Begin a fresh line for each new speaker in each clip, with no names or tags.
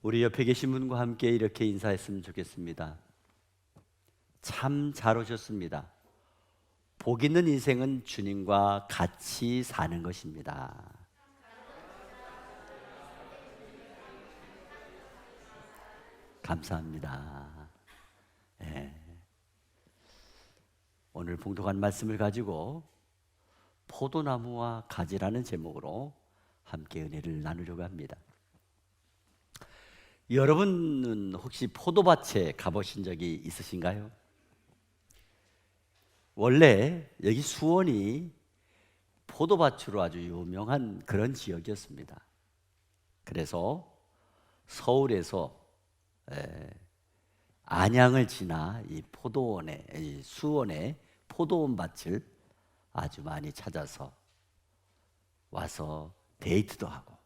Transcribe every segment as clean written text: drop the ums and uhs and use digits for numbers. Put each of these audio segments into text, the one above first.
우리 옆에 계신 분과 함께 이렇게 인사했으면 좋겠습니다. 참 잘 오셨습니다. 복 있는 인생은 주님과 같이 사는 것입니다. 감사합니다. 네. 오늘 봉독한 말씀을 가지고 포도나무와 가지라는 제목으로 함께 은혜를 나누려고 합니다. 여러분은 혹시 포도밭에 가보신 적이 있으신가요? 원래 여기 수원이 포도밭으로 아주 유명한 그런 지역이었습니다. 그래서 서울에서 안양을 지나 이 포도원에, 이 수원에 포도원 밭을 아주 많이 찾아서 와서 데이트도 하고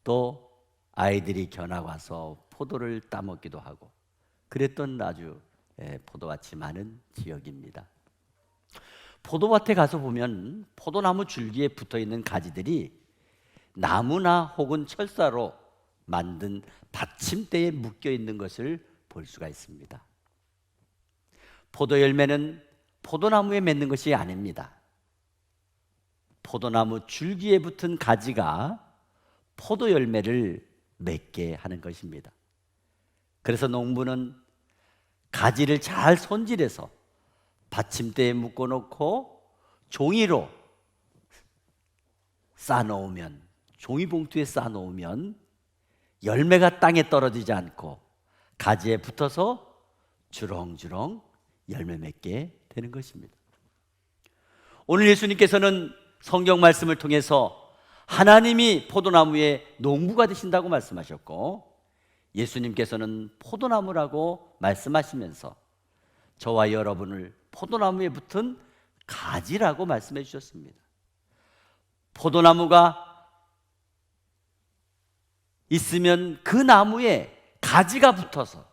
또 아이들이 견학 와서 포도를 따먹기도 하고 그랬던 아주 포도밭이 많은 지역입니다. 포도밭에 가서 보면 포도나무 줄기에 붙어있는 가지들이 나무나 혹은 철사로 만든 받침대에 묶여있는 것을 볼 수가 있습니다. 포도 열매는 포도나무에 맺는 것이 아닙니다. 포도나무 줄기에 붙은 가지가 포도 열매를 맺게 하는 것입니다. 그래서 농부는 가지를 잘 손질해서 받침대에 묶어놓고 종이로 싸놓으면, 종이봉투에 싸놓으면 열매가 땅에 떨어지지 않고 가지에 붙어서 주렁주렁 열매 맺게 되는 것입니다. 오늘 예수님께서는 성경 말씀을 통해서 하나님이 포도나무의 농부가 되신다고 말씀하셨고, 예수님께서는 포도나무라고 말씀하시면서 저와 여러분을 포도나무에 붙은 가지라고 말씀해 주셨습니다. 포도나무가 있으면 그 나무에 가지가 붙어서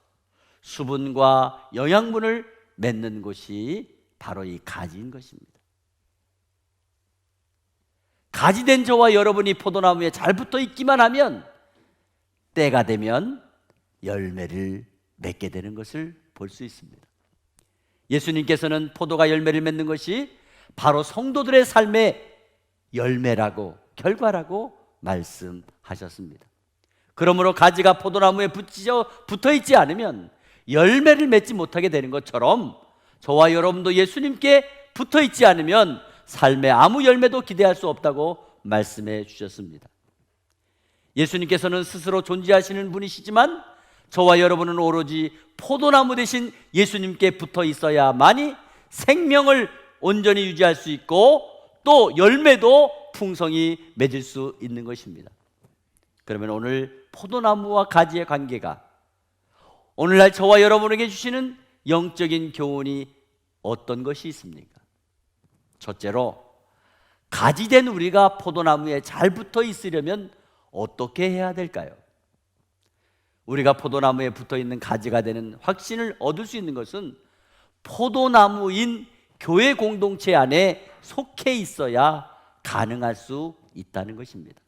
수분과 영양분을 맺는 곳이 바로 이 가지인 것입니다. 가지된 저와 여러분이 포도나무에 잘 붙어 있기만 하면 때가 되면 열매를 맺게 되는 것을 볼 수 있습니다. 예수님께서는 포도가 열매를 맺는 것이 바로 성도들의 삶의 열매라고, 결과라고 말씀하셨습니다. 그러므로 가지가 포도나무에 붙어 있지 않으면 열매를 맺지 못하게 되는 것처럼 저와 여러분도 예수님께 붙어 있지 않으면 삶의 아무 열매도 기대할 수 없다고 말씀해 주셨습니다. 예수님께서는 스스로 존재하시는 분이시지만 저와 여러분은 오로지 포도나무 대신 예수님께 붙어 있어야만이 생명을 온전히 유지할 수 있고 또 열매도 풍성히 맺을 수 있는 것입니다. 그러면 오늘 포도나무와 가지의 관계가, 오늘날 저와 여러분에게 주시는 영적인 교훈이 어떤 것이 있습니까? 첫째로, 가지된 우리가 포도나무에 잘 붙어 있으려면 어떻게 해야 될까요? 우리가 포도나무에 붙어 있는 가지가 되는 확신을 얻을 수 있는 것은 포도나무인 교회 공동체 안에 속해 있어야 가능할 수 있다는 것입니다.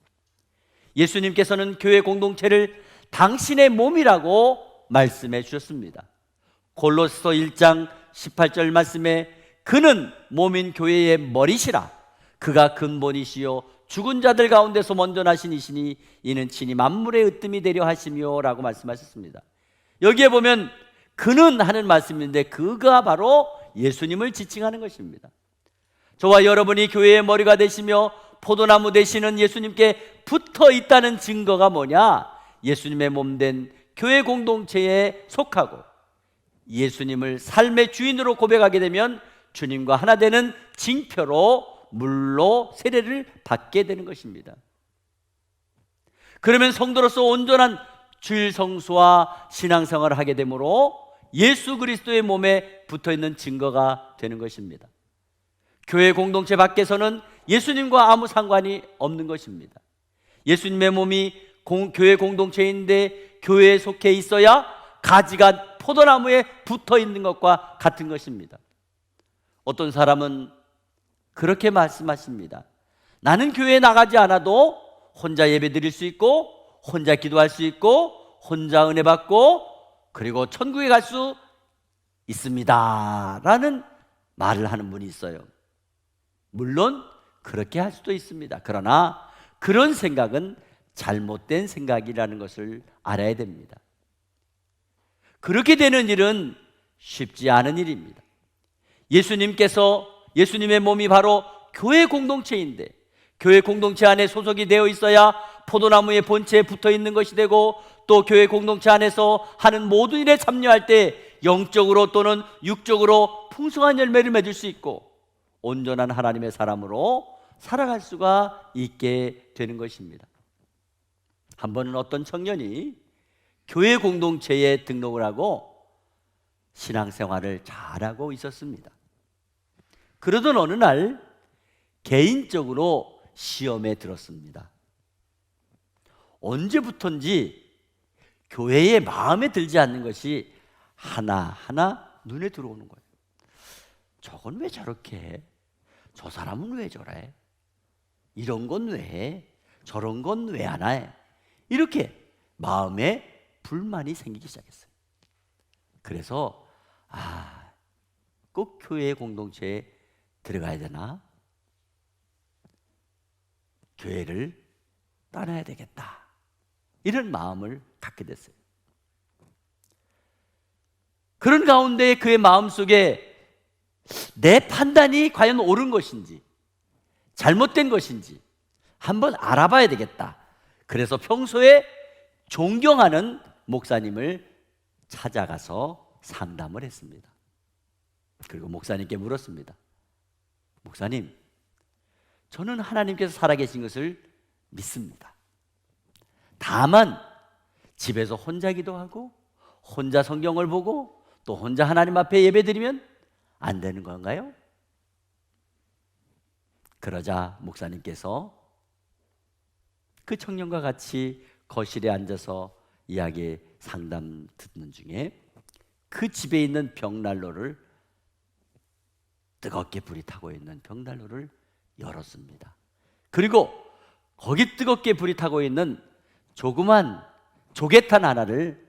예수님께서는 교회 공동체를 당신의 몸이라고 말씀해 주셨습니다. 골로새서 1장 18절 말씀에 그는 몸인 교회의 머리시라. 그가 근본이시요 죽은 자들 가운데서 먼저 나신 이시니 이는 친히 만물의 으뜸이 되려 하시며 라고 말씀하셨습니다. 여기에 보면 그는 하는 말씀인데 그가 바로 예수님을 지칭하는 것입니다. 저와 여러분이 교회의 머리가 되시며 포도나무 되시는 예수님께 붙어 있다는 증거가 뭐냐? 예수님의 몸된 교회 공동체에 속하고 예수님을 삶의 주인으로 고백하게 되면 주님과 하나 되는 징표로 물로 세례를 받게 되는 것입니다. 그러면 성도로서 온전한 주일 성수와 신앙생활을 하게 되므로 예수 그리스도의 몸에 붙어있는 증거가 되는 것입니다. 교회 공동체 밖에서는 예수님과 아무 상관이 없는 것입니다. 예수님의 몸이 교회 공동체인데 교회에 속해 있어야 가지가 포도나무에 붙어 있는 것과 같은 것입니다. 어떤 사람은 그렇게 말씀하십니다. 나는 교회에 나가지 않아도 혼자 예배 드릴 수 있고 혼자 기도할 수 있고 혼자 은혜 받고 그리고 천국에 갈 수 있습니다 라는 말을 하는 분이 있어요. 물론 그렇게 할 수도 있습니다. 그러나 그런 생각은 잘못된 생각이라는 것을 알아야 됩니다. 그렇게 되는 일은 쉽지 않은 일입니다. 예수님의 몸이 바로 교회 공동체인데, 교회 공동체 안에 소속이 되어 있어야 포도나무의 본체에 붙어 있는 것이 되고, 또 교회 공동체 안에서 하는 모든 일에 참여할 때 영적으로 또는 육적으로 풍성한 열매를 맺을 수 있고 온전한 하나님의 사람으로 살아갈 수가 있게 되는 것입니다. 한 번은 어떤 청년이 교회 공동체에 등록을 하고 신앙생활을 잘하고 있었습니다. 그러던 어느 날 개인적으로 시험에 들었습니다. 언제부턴지 교회에 마음에 들지 않는 것이 하나하나 눈에 들어오는 거예요. 저건 왜 저렇게 해? 저 사람은 왜 저래? 이런 건 왜 해? 저런 건 왜 안 해? 이렇게 마음에 불만이 생기기 시작했어요. 그래서 꼭 교회 공동체에 들어가야 되나? 교회를 떠나야 되겠다, 이런 마음을 갖게 됐어요. 그런 가운데 그의 마음속에 내 판단이 과연 옳은 것인지 잘못된 것인지 한번 알아봐야 되겠다. 그래서 평소에 존경하는 목사님을 찾아가서 상담을 했습니다. 그리고 목사님께 물었습니다. 목사님, 저는 하나님께서 살아계신 것을 믿습니다. 다만 집에서 혼자 기도하고 혼자 성경을 보고 또 혼자 하나님 앞에 예배드리면 안 되는 건가요? 그러자 목사님께서 그 청년과 같이 거실에 앉아서 이야기 상담 듣는 중에 그 집에 있는 벽난로를, 뜨겁게 불이 타고 있는 벽난로를 열었습니다. 그리고 거기 뜨겁게 불이 타고 있는 조그만 조개탄 하나를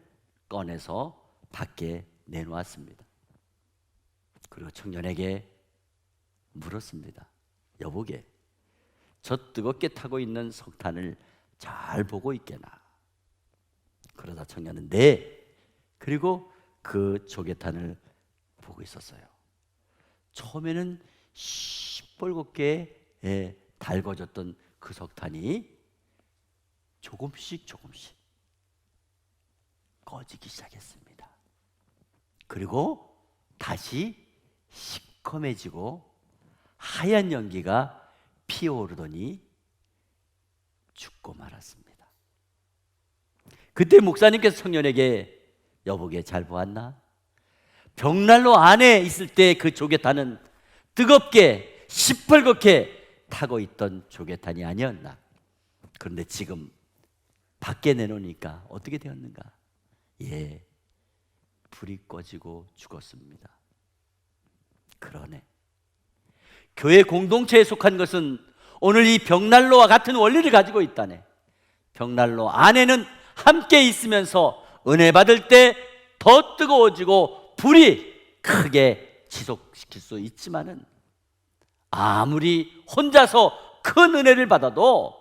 꺼내서 밖에 내놓았습니다. 그리고 청년에게 물었습니다. 여보게, 저 뜨겁게 타고 있는 석탄을 잘 보고 있게나? 그러자 청년은 네. 그리고 그 조개탄을 보고 있었어요. 처음에는 시뻘겋게 달궈졌던 그 석탄이 조금씩 꺼지기 시작했습니다. 그리고 다시 시커매지고 하얀 연기가 피어오르더니 죽고 말았습니다. 그때 목사님께서 청년에게 여보게, 잘 보았나? 벽난로 안에 있을 때 그 조개탄은 뜨겁게 시뻘겋게 타고 있던 조개탄이 아니었나? 그런데 지금 밖에 내놓으니까 어떻게 되었는가? 예, 불이 꺼지고 죽었습니다. 그러네. 교회 공동체에 속한 것은 오늘 이 벽난로와 같은 원리를 가지고 있다네. 벽난로 안에는 함께 있으면서 은혜 받을 때 더 뜨거워지고 불이 크게 지속시킬 수 있지만은, 아무리 혼자서 큰 은혜를 받아도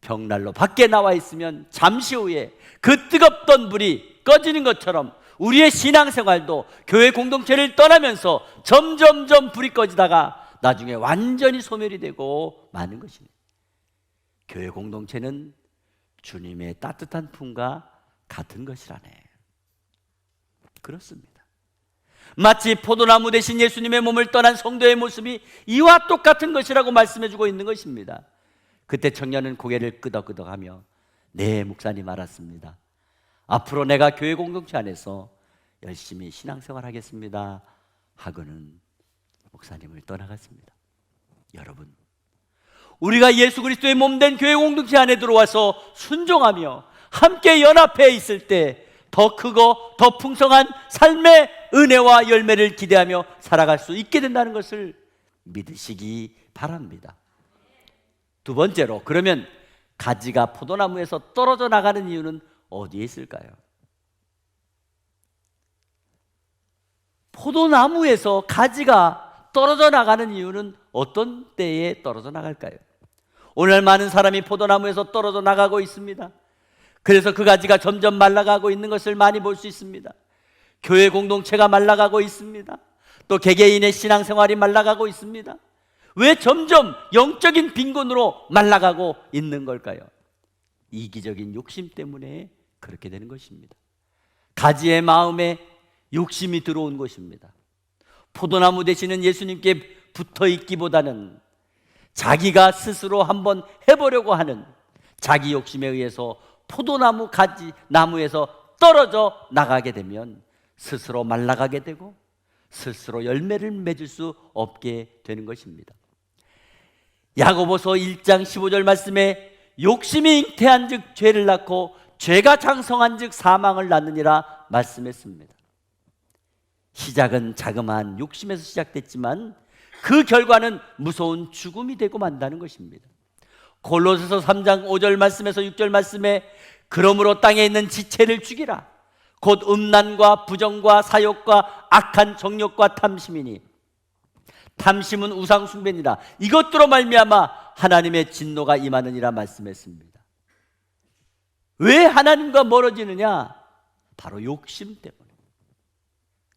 벽난로 밖에 나와 있으면 잠시 후에 그 뜨겁던 불이 꺼지는 것처럼 우리의 신앙생활도 교회 공동체를 떠나면서 점점점 불이 꺼지다가 나중에 완전히 소멸이 되고 마는 것입니다. 교회 공동체는 주님의 따뜻한 품과 같은 것이라네. 그렇습니다. 마치 포도나무 대신 예수님의 몸을 떠난 성도의 모습이 이와 똑같은 것이라고 말씀해주고 있는 것입니다. 그때 청년은 고개를 끄덕끄덕하며 네, 목사님 알았습니다. 앞으로 내가 교회 공동체 안에서 열심히 신앙생활 하겠습니다 하고는 목사님을 떠나갔습니다. 여러분, 우리가 예수 그리스도의 몸된 교회 공동체 안에 들어와서 순종하며 함께 연합해 있을 때 더 크고 더 풍성한 삶의 은혜와 열매를 기대하며 살아갈 수 있게 된다는 것을 믿으시기 바랍니다. 두 번째로, 그러면 가지가 포도나무에서 떨어져 나가는 이유는 어디에 있을까요? 포도나무에서 가지가 떨어져 나가는 이유는 어떤 때에 떨어져 나갈까요? 오늘 많은 사람이 포도나무에서 떨어져 나가고 있습니다. 그래서 그 가지가 점점 말라가고 있는 것을 많이 볼 수 있습니다. 교회 공동체가 말라가고 있습니다. 또 개개인의 신앙생활이 말라가고 있습니다. 왜 점점 영적인 빈곤으로 말라가고 있는 걸까요? 이기적인 욕심 때문에 그렇게 되는 것입니다. 가지의 마음에 욕심이 들어온 것입니다. 포도나무 되시는 예수님께 붙어 있기보다는 자기가 스스로 한번 해보려고 하는 자기 욕심에 의해서 포도나무 가지 나무에서 떨어져 나가게 되면 스스로 말라가게 되고 스스로 열매를 맺을 수 없게 되는 것입니다. 야고보서 1장 15절 말씀에 욕심이 잉태한 즉 죄를 낳고 죄가 장성한 즉 사망을 낳느니라 말씀했습니다. 시작은 자그마한 욕심에서 시작됐지만 그 결과는 무서운 죽음이 되고 만다는 것입니다. 골로새서 3장 5절 말씀에서 6절 말씀에 그러므로 땅에 있는 지체를 죽이라 곧 음란과 부정과 사욕과 악한 정욕과 탐심이니 탐심은 우상 숭배니라 이것들로 말미암아 하나님의 진노가 임하느니라 말씀했습니다. 왜 하나님과 멀어지느냐? 바로 욕심 때문에,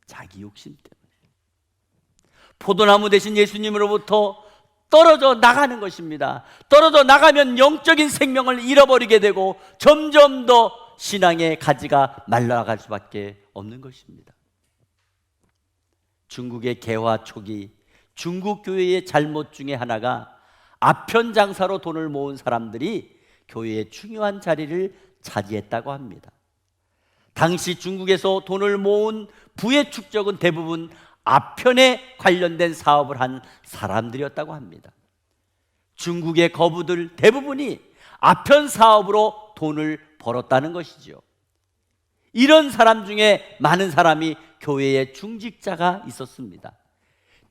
자기 욕심 때문에. 포도나무 대신 예수님으로부터 떨어져 나가는 것입니다. 떨어져 나가면 영적인 생명을 잃어버리게 되고 점점 더 신앙의 가지가 말라갈 수밖에 없는 것입니다. 중국의 개화 초기 중국 교회의 잘못 중에 하나가 아편 장사로 돈을 모은 사람들이 교회의 중요한 자리를 차지했다고 합니다. 당시 중국에서 돈을 모은 부의 축적은 대부분 아편에 관련된 사업을 한 사람들이었다고 합니다. 중국의 거부들 대부분이 아편 사업으로 돈을 벌었다는 것이죠. 이런 사람 중에 많은 사람이 교회의 중직자가 있었습니다.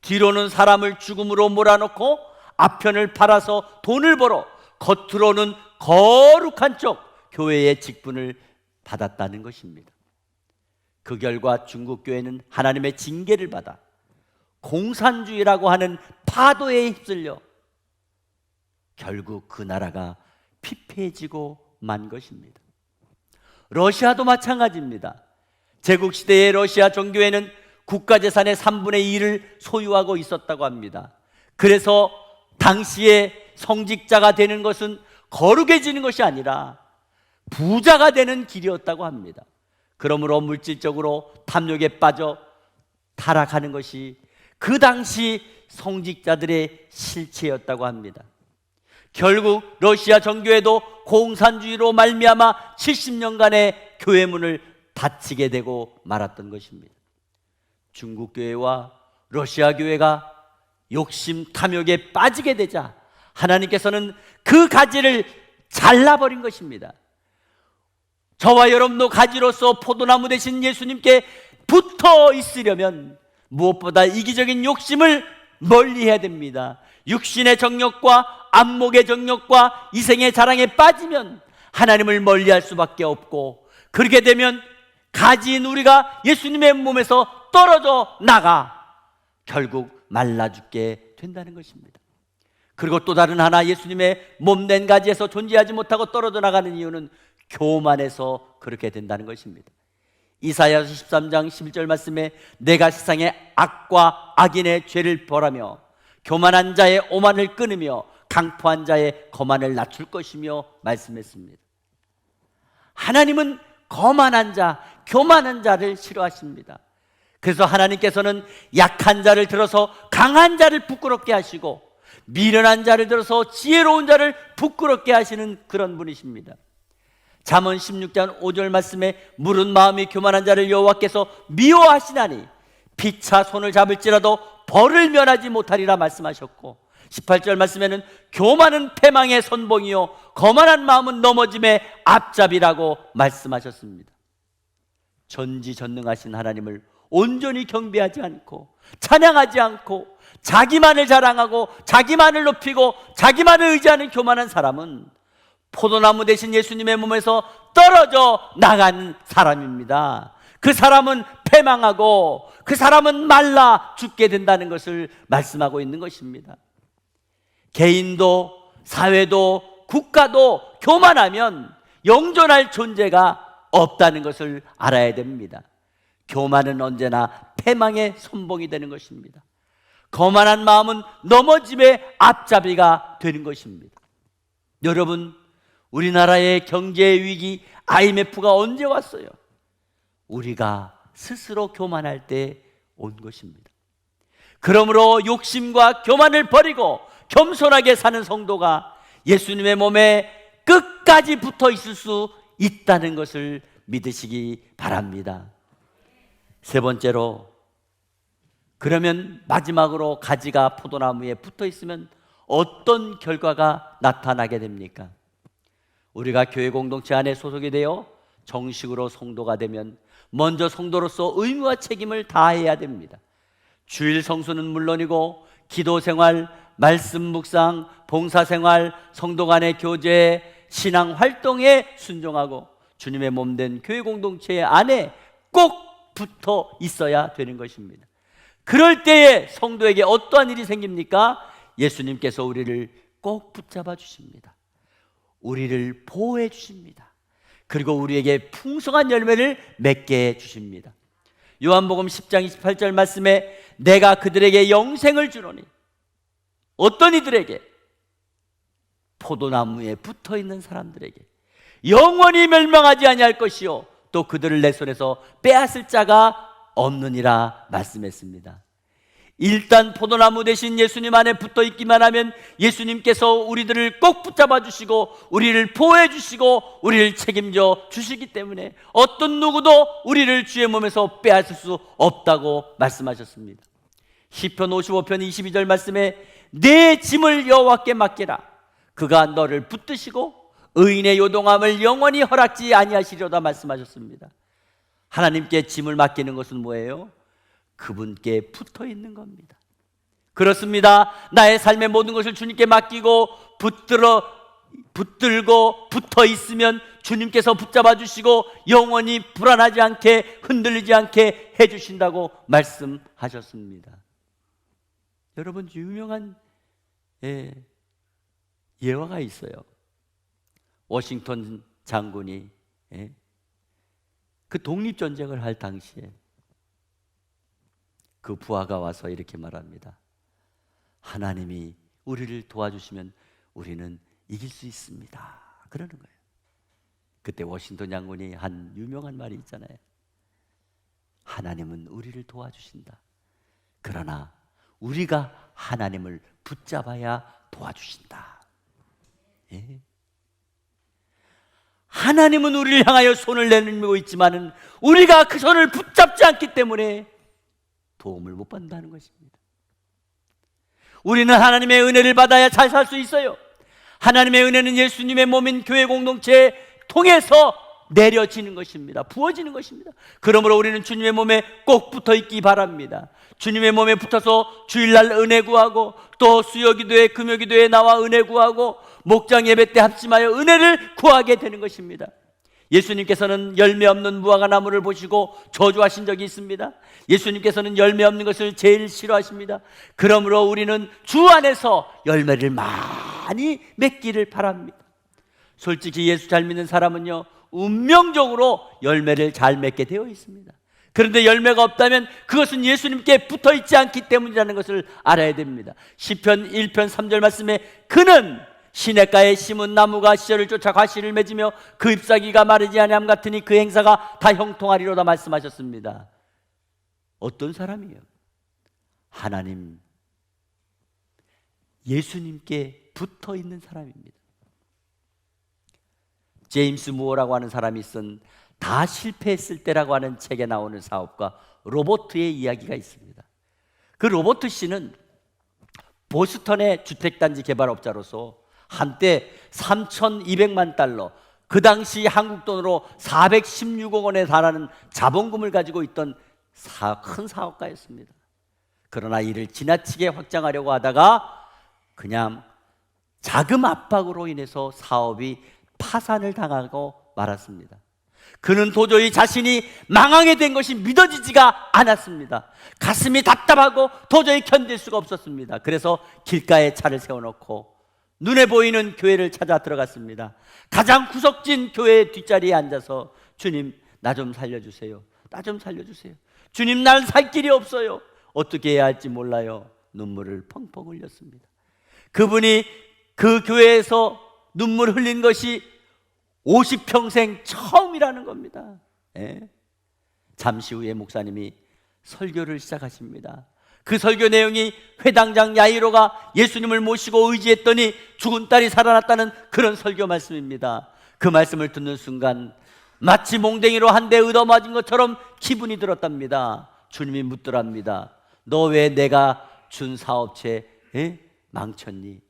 뒤로는 사람을 죽음으로 몰아넣고 아편을 팔아서 돈을 벌어 겉으로는 거룩한 쪽 교회의 직분을 받았다는 것입니다. 그 결과 중국 교회는 하나님의 징계를 받아 공산주의라고 하는 파도에 휩쓸려 결국 그 나라가 피폐해지고 만 것입니다. 러시아도 마찬가지입니다. 제국시대의 러시아 종교회는 국가재산의 3분의 2를 소유하고 있었다고 합니다. 그래서 당시에 성직자가 되는 것은 거룩해지는 것이 아니라 부자가 되는 길이었다고 합니다. 그러므로 물질적으로 탐욕에 빠져 타락하는 것이 그 당시 성직자들의 실체였다고 합니다. 결국 러시아 정교회도 공산주의로 말미암아 70년간의 교회 문을 닫히게 되고 말았던 것입니다. 중국 교회와 러시아 교회가 욕심 탐욕에 빠지게 되자 하나님께서는 그 가지를 잘라버린 것입니다. 저와 여러분도 가지로서 포도나무 되신 예수님께 붙어 있으려면 무엇보다 이기적인 욕심을 멀리해야 됩니다. 육신의 정욕과 안목의 정욕과 이생의 자랑에 빠지면 하나님을 멀리할 수밖에 없고, 그렇게 되면 가지인 우리가 예수님의 몸에서 떨어져 나가 결국 말라 죽게 된다는 것입니다. 그리고 또 다른 하나, 예수님의 몸된 가지에서 존재하지 못하고 떨어져 나가는 이유는 교만해서 그렇게 된다는 것입니다. 이사야서 13장 11절 말씀에 내가 세상의 악과 악인의 죄를 벌하며 교만한 자의 오만을 끊으며 강포한 자의 거만을 낮출 것이며 말씀했습니다. 하나님은 거만한 자, 교만한 자를 싫어하십니다. 그래서 하나님께서는 약한 자를 들어서 강한 자를 부끄럽게 하시고 미련한 자를 들어서 지혜로운 자를 부끄럽게 하시는 그런 분이십니다. 잠언 16장 5절 말씀에 물은 마음이 교만한 자를 여호와께서 미워하시나니 피차 손을 잡을지라도 벌을 면하지 못하리라 말씀하셨고, 18절 말씀에는 교만은 패망의 선봉이요 거만한 마음은 넘어짐의 앞잡이라고 말씀하셨습니다. 전지전능하신 하나님을 온전히 경배하지 않고 찬양하지 않고 자기만을 자랑하고 자기만을 높이고 자기만을 의지하는 교만한 사람은 포도나무 대신 예수님의 몸에서 떨어져 나간 사람입니다. 그 사람은 패망하고 그 사람은 말라 죽게 된다는 것을 말씀하고 있는 것입니다. 개인도 사회도 국가도 교만하면 영존할 존재가 없다는 것을 알아야 됩니다. 교만은 언제나 패망의 선봉이 되는 것입니다. 거만한 마음은 넘어짐의 앞잡이가 되는 것입니다. 여러분, 우리나라의 경제 위기 IMF가 언제 왔어요? 우리가 스스로 교만할 때 온 것입니다. 그러므로 욕심과 교만을 버리고 겸손하게 사는 성도가 예수님의 몸에 끝까지 붙어 있을 수 있다는 것을 믿으시기 바랍니다. 세 번째로, 그러면 마지막으로 가지가 포도나무에 붙어 있으면 어떤 결과가 나타나게 됩니까? 우리가 교회 공동체 안에 소속이 되어 정식으로 성도가 되면 먼저 성도로서 의무와 책임을 다해야 됩니다. 주일 성수는 물론이고 기도 생활, 말씀 묵상, 봉사 생활, 성도 간의 교제, 신앙 활동에 순종하고 주님의 몸된 교회 공동체 안에 꼭 붙어 있어야 되는 것입니다. 그럴 때에 성도에게 어떠한 일이 생깁니까? 예수님께서 우리를 꼭 붙잡아 주십니다. 우리를 보호해 주십니다. 그리고 우리에게 풍성한 열매를 맺게 해 주십니다. 요한복음 10장 28절 말씀에 내가 그들에게 영생을 주노니, 어떤 이들에게? 포도나무에 붙어있는 사람들에게 영원히 멸망하지 아니할 것이요 또 그들을 내 손에서 빼앗을 자가 없느니라 말씀했습니다. 일단 포도나무 대신 예수님 안에 붙어 있기만 하면 예수님께서 우리들을 꼭 붙잡아 주시고 우리를 보호해 주시고 우리를 책임져 주시기 때문에 어떤 누구도 우리를 주의 몸에서 빼앗을 수 없다고 말씀하셨습니다. 시편 55편 22절 말씀에 내 짐을 여호와께 맡기라. 그가 너를 붙드시고 의인의 요동함을 영원히 허락지 아니하시려다 말씀하셨습니다. 하나님께 짐을 맡기는 것은 뭐예요? 그분께 붙어 있는 겁니다. 그렇습니다. 나의 삶의 모든 것을 주님께 맡기고 붙들고 붙어 있으면 주님께서 붙잡아 주시고 영원히 불안하지 않게 흔들리지 않게 해 주신다고 말씀하셨습니다. 여러분, 유명한 예화가 있어요. 워싱턴 장군이 그 독립전쟁을 할 당시에 그 부하가 와서 이렇게 말합니다. 하나님이 우리를 도와주시면 우리는 이길 수 있습니다. 그러는 거예요. 그때 워싱턴 장군이 한 유명한 말이 있잖아요. 하나님은 우리를 도와주신다. 그러나 우리가 하나님을 붙잡아야 도와주신다. 예. 하나님은 우리를 향하여 손을 내밀고 있지만은 우리가 그 손을 붙잡지 않기 때문에 도움을 못 받는다는 것입니다. 우리는 하나님의 은혜를 받아야 잘 살 수 있어요. 하나님의 은혜는 예수님의 몸인 교회 공동체에 통해서 내려지는 것입니다. 부어지는 것입니다. 그러므로 우리는 주님의 몸에 꼭 붙어 있기 바랍니다. 주님의 몸에 붙어서 주일날 은혜 구하고 또 수요기도회, 금요기도회에 나와 은혜 구하고 목장 예배 때 합심하여 은혜를 구하게 되는 것입니다. 예수님께서는 열매 없는 무화과 나무를 보시고 저주하신 적이 있습니다. 예수님께서는 열매 없는 것을 제일 싫어하십니다. 그러므로 우리는 주 안에서 열매를 많이 맺기를 바랍니다. 솔직히 예수 잘 믿는 사람은요, 운명적으로 열매를 잘 맺게 되어 있습니다. 그런데 열매가 없다면 그것은 예수님께 붙어 있지 않기 때문이라는 것을 알아야 됩니다. 시편 1편 3절 말씀에 그는 시냇가에 심은 나무가 시절을 쫓아 과실을 맺으며 그 잎사귀가 마르지 아니함 같으니 그 행사가 다 형통하리로다 말씀하셨습니다. 어떤 사람이에요? 하나님, 예수님께 붙어 있는 사람입니다. 제임스 무어라고 하는 사람이 쓴 다 실패했을 때라고 하는 책에 나오는 사업가 로버트의 이야기가 있습니다. 그 로버트 씨는 보스턴의 주택단지 개발업자로서 한때 3,200만 달러, 그 당시 한국 돈으로 416억 원에 달하는 자본금을 가지고 있던 큰 사업가였습니다. 그러나 이를 지나치게 확장하려고 하다가 그냥 자금 압박으로 인해서 사업이 파산을 당하고 말았습니다. 그는 도저히 자신이 망하게 된 것이 믿어지지가 않았습니다. 가슴이 답답하고 도저히 견딜 수가 없었습니다. 그래서 길가에 차를 세워놓고 눈에 보이는 교회를 찾아 들어갔습니다. 가장 구석진 교회 뒷자리에 앉아서 주님, 나 좀 살려주세요. 나 좀 살려주세요. 주님, 난 살 길이 없어요. 어떻게 해야 할지 몰라요. 눈물을 펑펑 흘렸습니다. 그분이 그 교회에서 눈물 흘린 것이 50평생 처음이라는 겁니다. 예? 잠시 후에 목사님이 설교를 시작하십니다. 그 설교 내용이 회당장 야이로가 예수님을 모시고 의지했더니 죽은 딸이 살아났다는 그런 설교 말씀입니다. 그 말씀을 듣는 순간 마치 몽댕이로 한 대 얻어맞은 것처럼 기분이 들었답니다. 주님이 묻더랍니다. 너 왜 내가 준 사업체 망쳤니?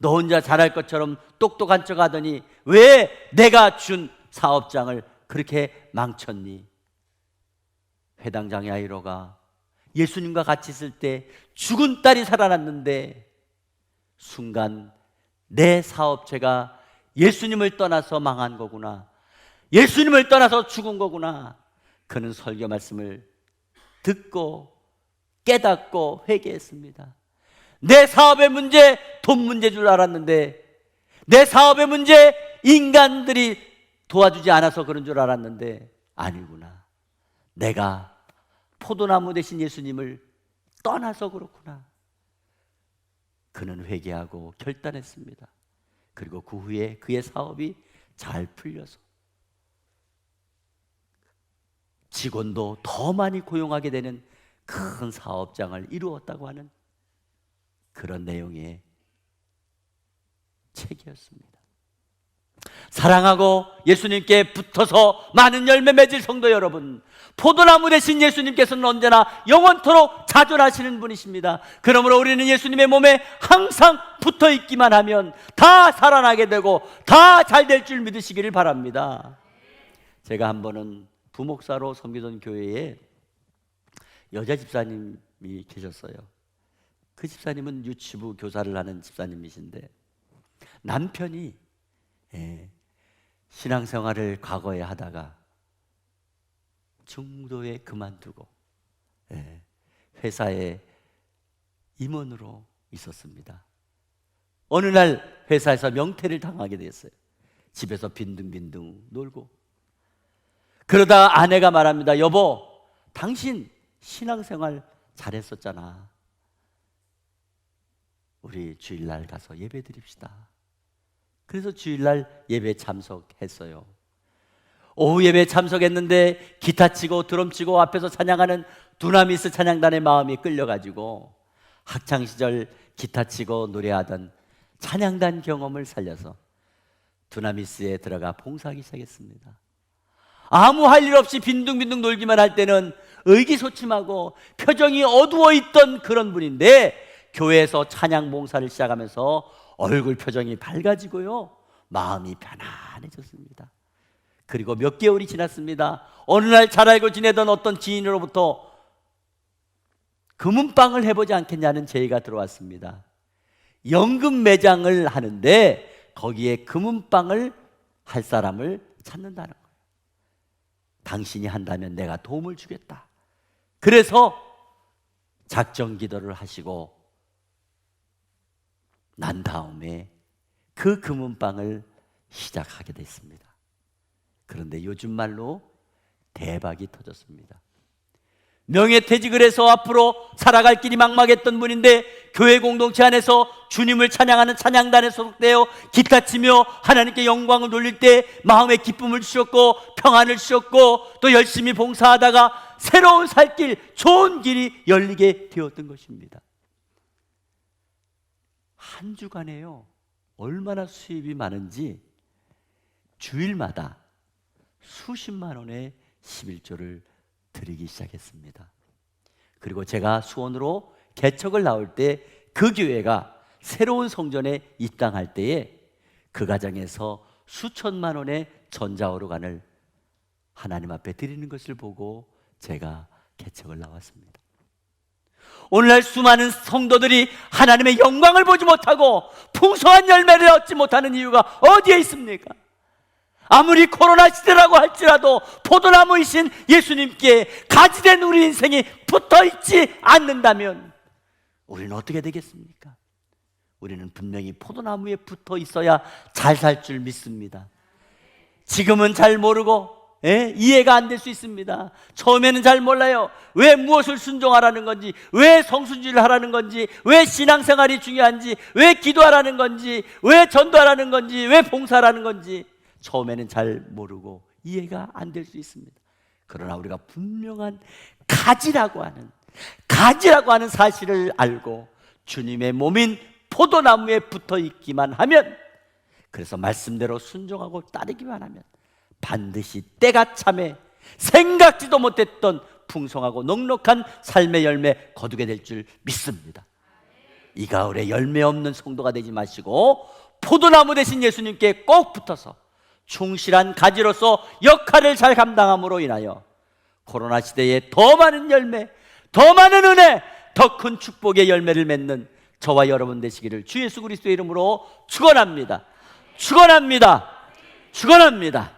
너 혼자 잘할 것처럼 똑똑한 척 하더니 왜 내가 준 사업장을 그렇게 망쳤니? 회당장 야이로가 예수님과 같이 있을 때 죽은 딸이 살아났는데 순간 내 사업체가 예수님을 떠나서 망한 거구나. 예수님을 떠나서 죽은 거구나. 그는 설교 말씀을 듣고 깨닫고 회개했습니다. 내 사업의 문제, 돈 문제 줄 알았는데, 내 사업의 문제, 인간들이 도와주지 않아서 그런 줄 알았는데 아니구나. 내가 포도나무 대신 예수님을 떠나서 그렇구나. 그는 회개하고 결단했습니다. 그리고 그 후에 그의 사업이 잘 풀려서 직원도 더 많이 고용하게 되는 큰 사업장을 이루었다고 하는 그런 내용의 책이었습니다. 사랑하고 예수님께 붙어서 많은 열매 맺을 성도 여러분, 포도나무 대신 예수님께서는 언제나 영원토록 자존하시는 분이십니다. 그러므로 우리는 예수님의 몸에 항상 붙어 있기만 하면 다 살아나게 되고 다 잘 될 줄 믿으시기를 바랍니다. 제가 한 번은 부목사로 섬기던 교회에 여자 집사님이 계셨어요. 그 집사님은 유치부 교사를 하는 집사님이신데 남편이 신앙생활을 과거에 하다가 중도에 그만두고 회사에 임원으로 있었습니다. 어느 날 회사에서 명퇴를 당하게 됐어요. 집에서 빈둥빈둥 놀고 그러다 아내가 말합니다. 여보, 당신 신앙생활 잘했었잖아. 우리 주일날 가서 예배 드립시다. 그래서 주일날 예배 참석했어요. 오후 예배 참석했는데 기타 치고 드럼 치고 앞에서 찬양하는 두나미스 찬양단의 마음이 끌려가지고 학창시절 기타 치고 노래하던 찬양단 경험을 살려서 두나미스에 들어가 봉사하기 시작했습니다. 아무 할 일 없이 빈둥빈둥 놀기만 할 때는 의기소침하고 표정이 어두워 있던 그런 분인데 교회에서 찬양 봉사를 시작하면서 얼굴 표정이 밝아지고요, 마음이 편안해졌습니다. 그리고 몇 개월이 지났습니다. 어느 날 잘 알고 지내던 어떤 지인으로부터 금은방을 해보지 않겠냐는 제의가 들어왔습니다. 연금 매장을 하는데 거기에 금은방을 할 사람을 찾는다는 거예요. 당신이 한다면 내가 도움을 주겠다. 그래서 작정 기도를 하시고 난 다음에 그 금은방을 시작하게 됐습니다. 그런데 요즘 말로 대박이 터졌습니다. 명예퇴직을 해서 앞으로 살아갈 길이 막막했던 분인데 교회 공동체 안에서 주님을 찬양하는 찬양단에 소속되어 기타 치며 하나님께 영광을 돌릴 때 마음의 기쁨을 주셨고 평안을 주셨고 또 열심히 봉사하다가 새로운 살 길, 좋은 길이 열리게 되었던 것입니다. 한 주간에요, 얼마나 수입이 많은지 주일마다 수십만 원의 11조를 드리기 시작했습니다. 그리고 제가 수원으로 개척을 나올 때 그 교회가 새로운 성전에 입당할 때에 그 가정에서 수천만 원의 전자오르간을 하나님 앞에 드리는 것을 보고 제가 개척을 나왔습니다. 오늘날 수많은 성도들이 하나님의 영광을 보지 못하고 풍성한 열매를 얻지 못하는 이유가 어디에 있습니까? 아무리 코로나 시대라고 할지라도 포도나무이신 예수님께 가지된 우리 인생이 붙어있지 않는다면 우리는 어떻게 되겠습니까? 우리는 분명히 포도나무에 붙어 있어야 잘 살 줄 믿습니다. 지금은 잘 모르고 이해가 안 될 수 있습니다. 처음에는 잘 몰라요. 왜 무엇을 순종하라는 건지, 왜 성수주의를 하라는 건지, 왜 신앙생활이 중요한지, 왜 기도하라는 건지, 왜 전도하라는 건지, 왜 봉사하라는 건지 처음에는 잘 모르고 이해가 안 될 수 있습니다. 그러나 우리가 분명한 가지라고 하는 사실을 알고 주님의 몸인 포도나무에 붙어 있기만 하면, 그래서 말씀대로 순종하고 따르기만 하면 반드시 때가 참에 생각지도 못했던 풍성하고 넉넉한 삶의 열매 거두게 될 줄 믿습니다. 이 가을에 열매 없는 성도가 되지 마시고 포도나무 되신 예수님께 꼭 붙어서 충실한 가지로서 역할을 잘 감당함으로 인하여 코로나 시대에 더 많은 열매, 더 많은 은혜, 더 큰 축복의 열매를 맺는 저와 여러분 되시기를 주 예수 그리스도의 이름으로 축원합니다. 축원합니다. 축원합니다.